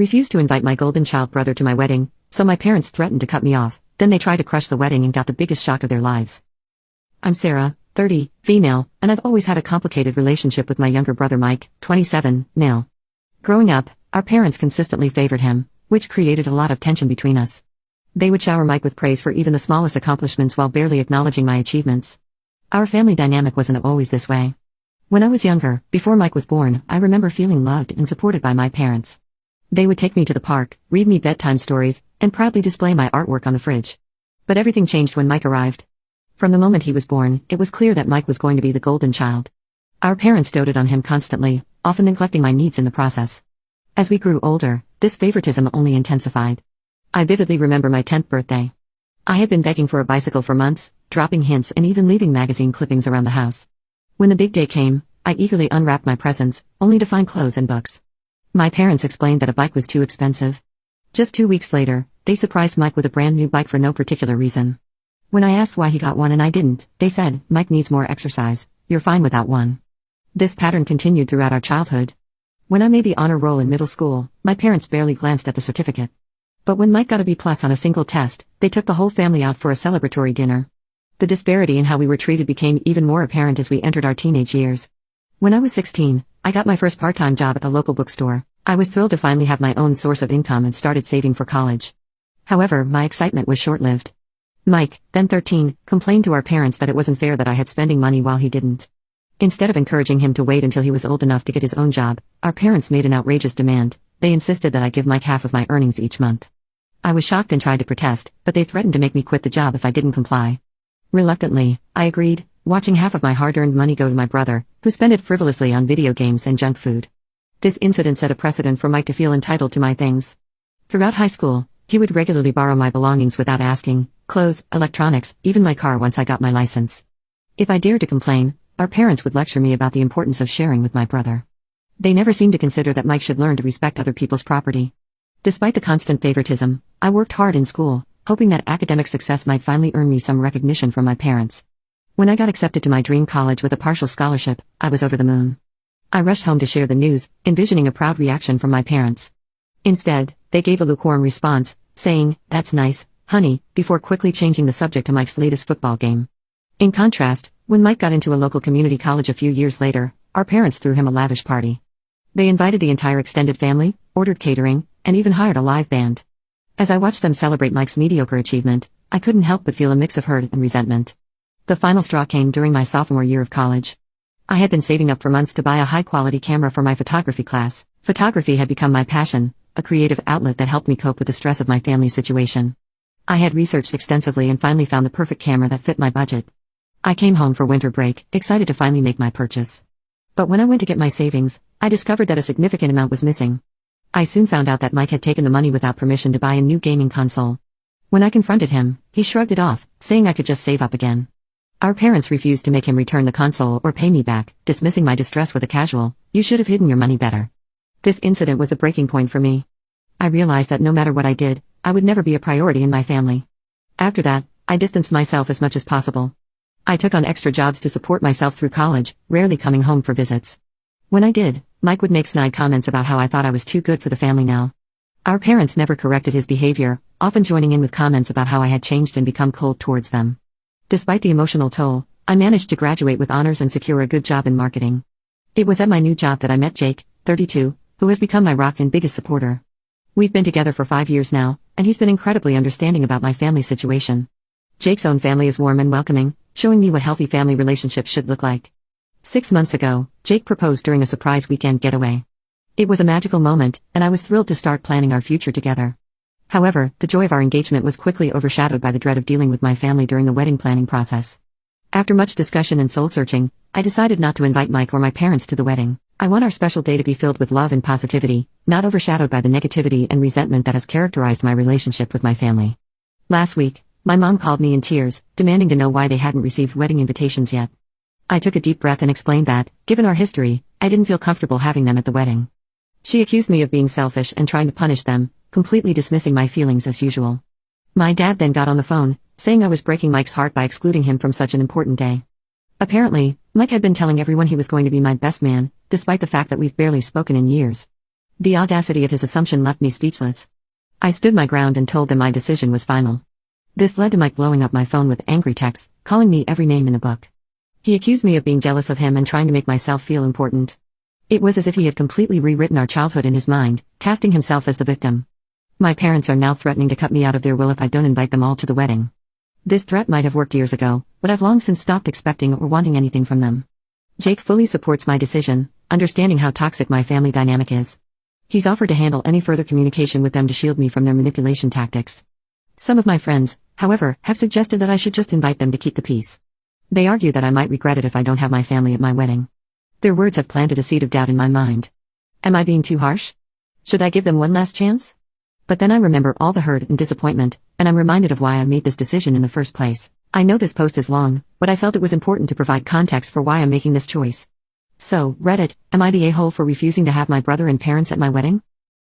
refused to invite my golden child brother to my wedding, so my parents threatened to cut me off, then they tried to crush the wedding and got the biggest shock of their lives. I'm Sarah, 30, female, and I've always had a complicated relationship with my younger brother Mike, 27, male. Growing up, our parents consistently favored him, which created a lot of tension between us. They would shower Mike with praise for even the smallest accomplishments while barely acknowledging my achievements. Our family dynamic wasn't always this way. When I was younger, before Mike was born, I remember feeling loved and supported by my parents. They would take me to the park, read me bedtime stories, and proudly display my artwork on the fridge. But everything changed when Mike arrived. From the moment he was born, it was clear that Mike was going to be the golden child. Our parents doted on him constantly, often neglecting my needs in the process. As we grew older, this favoritism only intensified. I vividly remember my 10th birthday. I had been begging for a bicycle for months, dropping hints and even leaving magazine clippings around the house. When the big day came, I eagerly unwrapped my presents, only to find clothes and books. My parents explained that a bike was too expensive. Just 2 weeks later, they surprised Mike with a brand new bike for no particular reason. When I asked why he got one and I didn't, they said, "Mike needs more exercise, you're fine without one." This pattern continued throughout our childhood. When I made the honor roll in middle school, my parents barely glanced at the certificate. But when Mike got a B+ on a single test, they took the whole family out for a celebratory dinner. The disparity in how we were treated became even more apparent as we entered our teenage years. When I was 16, I got my first part-time job at a local bookstore. I was thrilled to finally have my own source of income and started saving for college. However, my excitement was short-lived. Mike, then 13, complained to our parents that it wasn't fair that I had spending money while he didn't. Instead of encouraging him to wait until he was old enough to get his own job, our parents made an outrageous demand. They insisted that I give Mike half of my earnings each month. I was shocked and tried to protest, but they threatened to make me quit the job if I didn't comply. Reluctantly, I agreed, watching half of my hard-earned money go to my brother, who spent it frivolously on video games and junk food. This incident set a precedent for Mike to feel entitled to my things. Throughout high school, he would regularly borrow my belongings without asking: clothes, electronics, even my car once I got my license. If I dared to complain, our parents would lecture me about the importance of sharing with my brother. They never seemed to consider that Mike should learn to respect other people's property. Despite the constant favoritism, I worked hard in school, hoping that academic success might finally earn me some recognition from my parents. When I got accepted to my dream college with a partial scholarship, I was over the moon. I rushed home to share the news, envisioning a proud reaction from my parents. Instead, they gave a lukewarm response, saying, "That's nice, honey," before quickly changing the subject to Mike's latest football game. In contrast, when Mike got into a local community college a few years later, our parents threw him a lavish party. They invited the entire extended family, ordered catering, and even hired a live band. As I watched them celebrate Mike's mediocre achievement, I couldn't help but feel a mix of hurt and resentment. The final straw came during my sophomore year of college. I had been saving up for months to buy a high-quality camera for my photography class. Photography had become my passion, a creative outlet that helped me cope with the stress of my family situation. I had researched extensively and finally found the perfect camera that fit my budget. I came home for winter break, excited to finally make my purchase. But when I went to get my savings, I discovered that a significant amount was missing. I soon found out that Mike had taken the money without permission to buy a new gaming console. When I confronted him, he shrugged it off, saying I could just save up again. Our parents refused to make him return the console or pay me back, dismissing my distress with a casual, "You should have hidden your money better." This incident was the breaking point for me. I realized that no matter what I did, I would never be a priority in my family. After that, I distanced myself as much as possible. I took on extra jobs to support myself through college, rarely coming home for visits. When I did, Mike would make snide comments about how I thought I was too good for the family now. Our parents never corrected his behavior, often joining in with comments about how I had changed and become cold towards them. Despite the emotional toll, I managed to graduate with honors and secure a good job in marketing. It was at my new job that I met Jake, 32, who has become my rock and biggest supporter. We've been together for 5 years now, and he's been incredibly understanding about my family situation. Jake's own family is warm and welcoming, showing me what healthy family relationships should look like. 6 months ago, Jake proposed during a surprise weekend getaway. It was a magical moment, and I was thrilled to start planning our future together. However, the joy of our engagement was quickly overshadowed by the dread of dealing with my family during the wedding planning process. After much discussion and soul-searching, I decided not to invite Mike or my parents to the wedding. I want our special day to be filled with love and positivity, not overshadowed by the negativity and resentment that has characterized my relationship with my family. Last week, my mom called me in tears, demanding to know why they hadn't received wedding invitations yet. I took a deep breath and explained that, given our history, I didn't feel comfortable having them at the wedding. She accused me of being selfish and trying to punish them, completely dismissing my feelings as usual. My dad then got on the phone, saying I was breaking Mike's heart by excluding him from such an important day. Apparently, Mike had been telling everyone he was going to be my best man, despite the fact that we've barely spoken in years. The audacity of his assumption left me speechless. I stood my ground and told them my decision was final. This led to Mike blowing up my phone with angry texts, calling me every name in the book. He accused me of being jealous of him and trying to make myself feel important. It was as if he had completely rewritten our childhood in his mind, casting himself as the victim. My parents are now threatening to cut me out of their will if I don't invite them all to the wedding. This threat might have worked years ago, but I've long since stopped expecting or wanting anything from them. Jake fully supports my decision, understanding how toxic my family dynamic is. He's offered to handle any further communication with them to shield me from their manipulation tactics. Some of my friends, however, have suggested that I should just invite them to keep the peace. They argue that I might regret it if I don't have my family at my wedding. Their words have planted a seed of doubt in my mind. Am I being too harsh? Should I give them one last chance? But then I remember all the hurt and disappointment, and I'm reminded of why I made this decision in the first place. I know this post is long, but I felt it was important to provide context for why I'm making this choice. So, Reddit, am I the a-hole for refusing to have my brother and parents at my wedding?